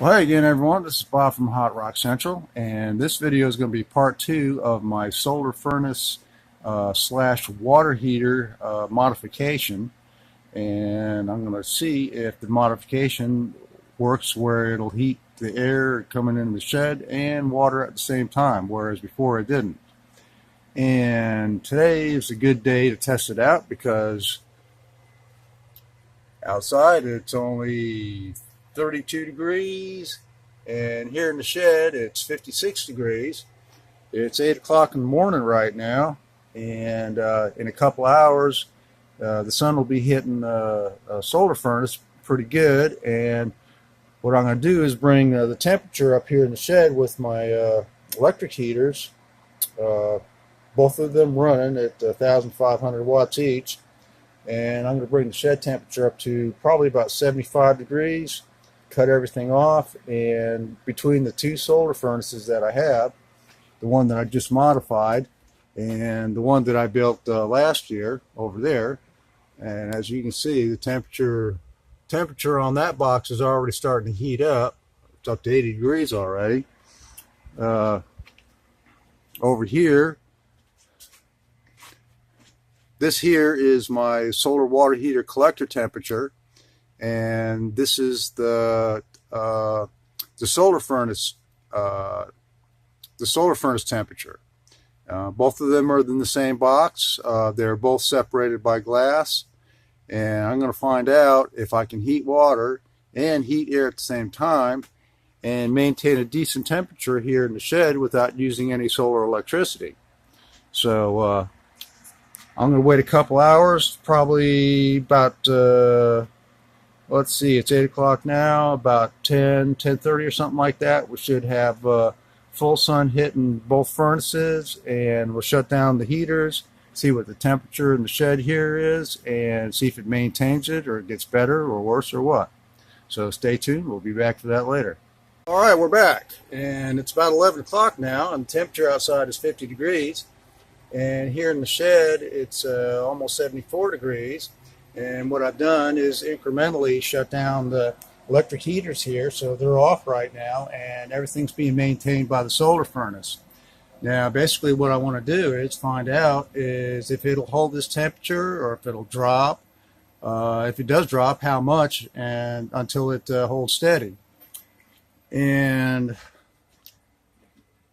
Well, hey again, everyone. This is Bob from Hot Rock Central, and this video is going to be part two of my solar furnace slash water heater modification. And I'm going to see if the modification works where it'll heat the air coming into the shed and water at the same time, whereas before it didn't. And today is a good day to test it out because outside it's only 32 degrees, and here in the shed it's 56 degrees. It's 8 o'clock in the morning right now, and in a couple hours the sun will be hitting a solar furnace pretty good. And what I'm going to do is bring the temperature up here in the shed with my electric heaters, both of them running at 1,500 watts each, and I'm going to bring the shed temperature up to probably about 75 degrees, cut everything off, and between the two solar furnaces that I have, the one that I just modified and the one that I built last year over there, and as you can see, the temperature on that box is already starting to heat up. It's up to 80 degrees already. Over here, this here is my solar water heater collector temperature, and this is the solar furnace temperature. Both of them are in the same box. They're both separated by glass, and I'm going to find out if I can heat water and heat air at the same time and maintain a decent temperature here in the shed without using any solar electricity. So I'm going to wait a couple hours, probably about let's see, it's 8 o'clock now, about 10:30 or something like that. We should have full sun hitting both furnaces, and we'll shut down the heaters, see what the temperature in the shed here is, and see if it maintains it or it gets better or worse or what. So stay tuned. We'll be back for that later. All right, we're back, and it's about 11 o'clock now, and the temperature outside is 50 degrees. And here in the shed, it's almost 74 degrees. And what I've done is incrementally shut down the electric heaters here, so they're off right now, and everything's being maintained by the solar furnace. Now, basically what I want to do is find out is if it'll hold this temperature or if it'll drop. If it does drop, how much, and until it holds steady. And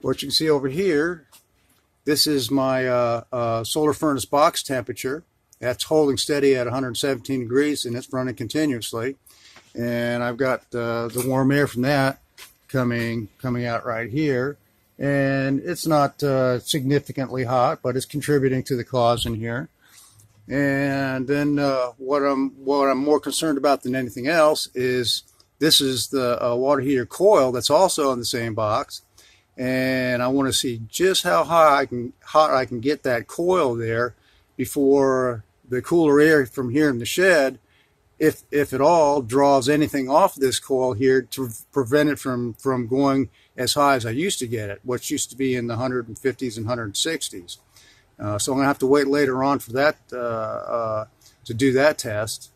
what you can see over here, this is my solar furnace box temperature. That's holding steady at 117 degrees, and it's running continuously. And I've got the warm air from that coming out right here. And it's not significantly hot, but it's contributing to the cause in here. And then what I'm more concerned about than anything else is this is the water heater coil that's also in the same box. And I want to see just how hot I can get that coil there before the cooler air from here in the shed, if at all, draws anything off this coil here to prevent it from going as high as I used to get it, which used to be in the 150s and 160s. So I'm going to have to wait later on for that to do that test,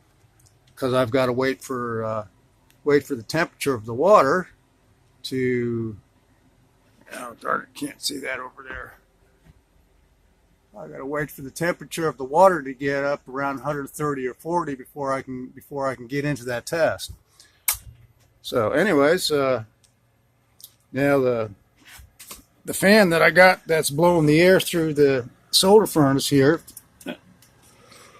because I've got to wait for the temperature of the water to. Oh, darn it, can't see that over there. I got to wait for the temperature of the water to get up around 130 or 40 before I can get into that test. So, anyways, now the fan that I got that's blowing the air through the solar furnace here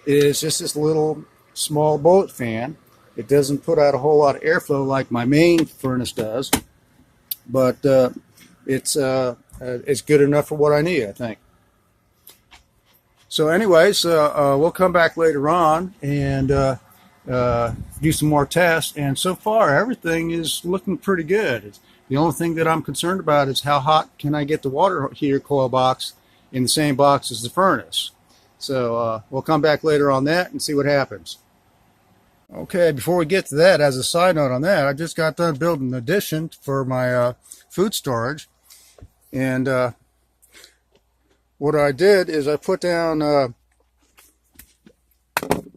is just this little small bullet fan. It doesn't put out a whole lot of airflow like my main furnace does, but it's good enough for what I need, I think. So anyways, we'll come back later on and do some more tests. And so far, everything is looking pretty good. The only thing that I'm concerned about is how hot can I get the water heater coil box in the same box as the furnace. So we'll come back later on that and see what happens. Okay, before we get to that, as a side note on that, I just got done building an addition for my food storage. And what I did is I put down, let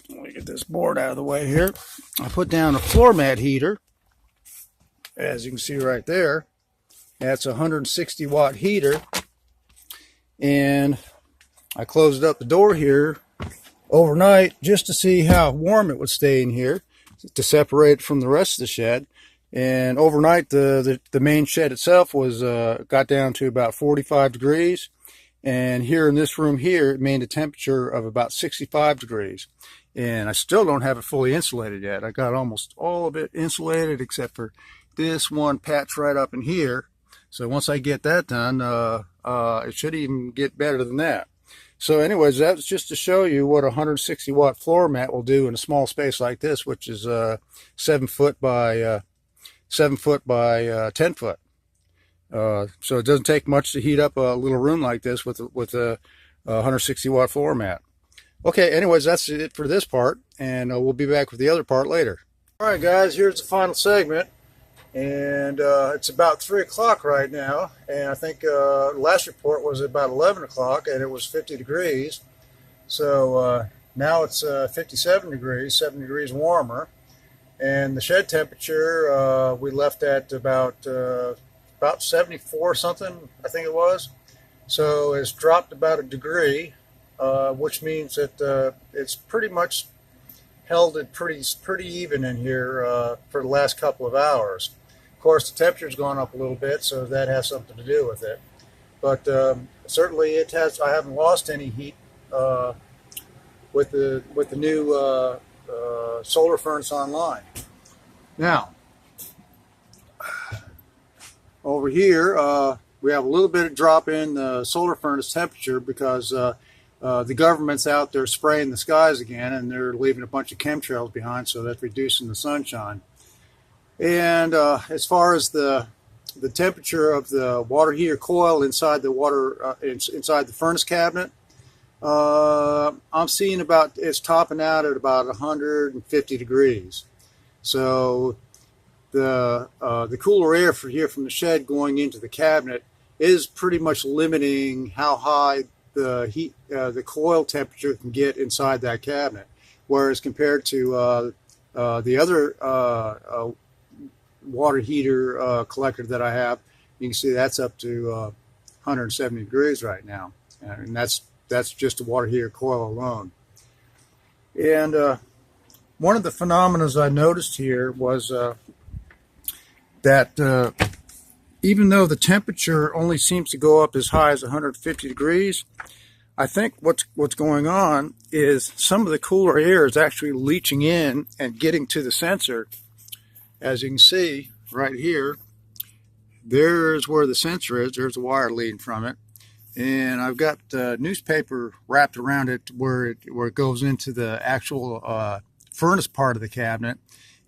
me get this board out of the way here. I put down a floor mat heater, as you can see right there. That's a 160 watt heater, and I closed up the door here overnight just to see how warm it would stay in here to separate it from the rest of the shed. And overnight the main shed itself was got down to about 45 degrees, and here in this room here it made a temperature of about 65 degrees. And I still don't have it fully insulated yet. I got almost all of it insulated except for this one patch right up in here. So once I get that done, it should even get better than that. So anyways, that's just to show you what a 160 watt floor mat will do in a small space like this, which is 7 foot by 10 foot. So it doesn't take much to heat up a little room like this with a 160 watt floor mat. Okay, anyways, that's it for this part, and we'll be back with the other part later. All right, guys, here's the final segment. And it's about 3 o'clock right now, and I think last report was about 11 o'clock, and it was 50 degrees. So now it's 57 degrees, 7 degrees warmer. And the shed temperature we left at about 74 something, I think it was. So it's dropped about a degree, which means that it's pretty much held it pretty even in here for the last couple of hours. Of course, the temperature's gone up a little bit, so that has something to do with it. But certainly, it has. I haven't lost any heat with the new solar furnace online. Now, over here, we have a little bit of drop in the solar furnace temperature because the government's out there spraying the skies again, and they're leaving a bunch of chemtrails behind, so that's reducing the sunshine. And as far as the temperature of the water heater coil inside the inside the furnace cabinet, I'm seeing it's topping out at about 150 degrees. So the cooler air from the shed going into the cabinet is pretty much limiting how high the coil temperature can get inside that cabinet. Whereas compared to the other water heater collector that I have, you can see that's up to 170 degrees right now, and that's just a water heater coil alone. And one of the phenomena I noticed here was that even though the temperature only seems to go up as high as 150 degrees, I think what's going on is some of the cooler air is actually leaching in and getting to the sensor. As you can see right here, there's where the sensor is. There's a wire leading from it, and I've got newspaper wrapped around it where it goes into the actual furnace part of the cabinet,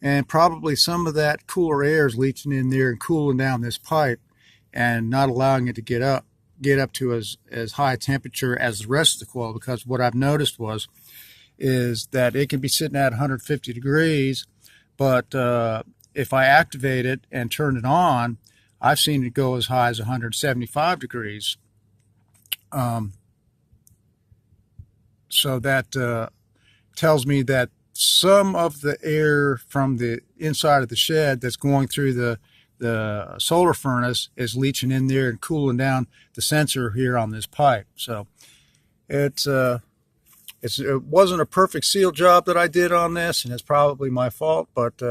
and probably some of that cooler air is leaching in there and cooling down this pipe and not allowing it to get up to as high a temperature as the rest of the coil. Because what I've noticed is that it can be sitting at 150 degrees, but if I activate it and turn it on, I've seen it go as high as 175 degrees. So that tells me that some of the air from the inside of the shed that's going through the solar furnace is leaching in there and cooling down the sensor here on this pipe. So it wasn't a perfect seal job that I did on this, and it's probably my fault, but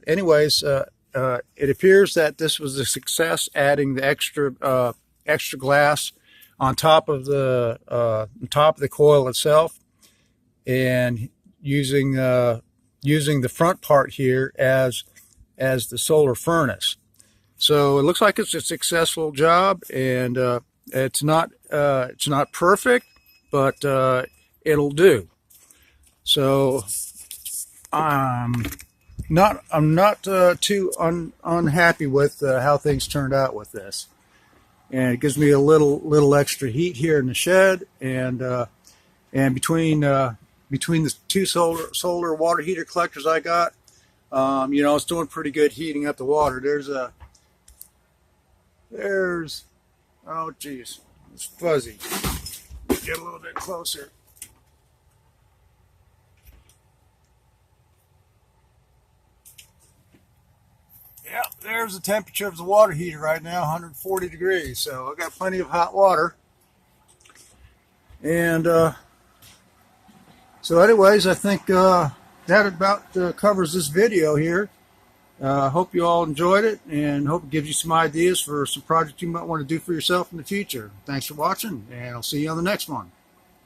anyways, it appears that this was a success, adding the extra glass on top of the coil itself, and using the front part here as the solar furnace. So it looks like it's a successful job, and it's not perfect, but it'll do. So I'm not too unhappy with how things turned out with this, and it gives me a little extra heat here in the shed, and between the two solar water heater collectors I got, it's doing pretty good heating up the water. Oh geez, it's fuzzy. Get a little bit closer. there's the temperature of the water heater right now, 140 degrees. So I got plenty of hot water. And so anyways, I think that about covers this video here. Hope you all enjoyed it, and hope it gives you some ideas for some projects you might want to do for yourself in the future. Thanks for watching, and I'll see you on the next one.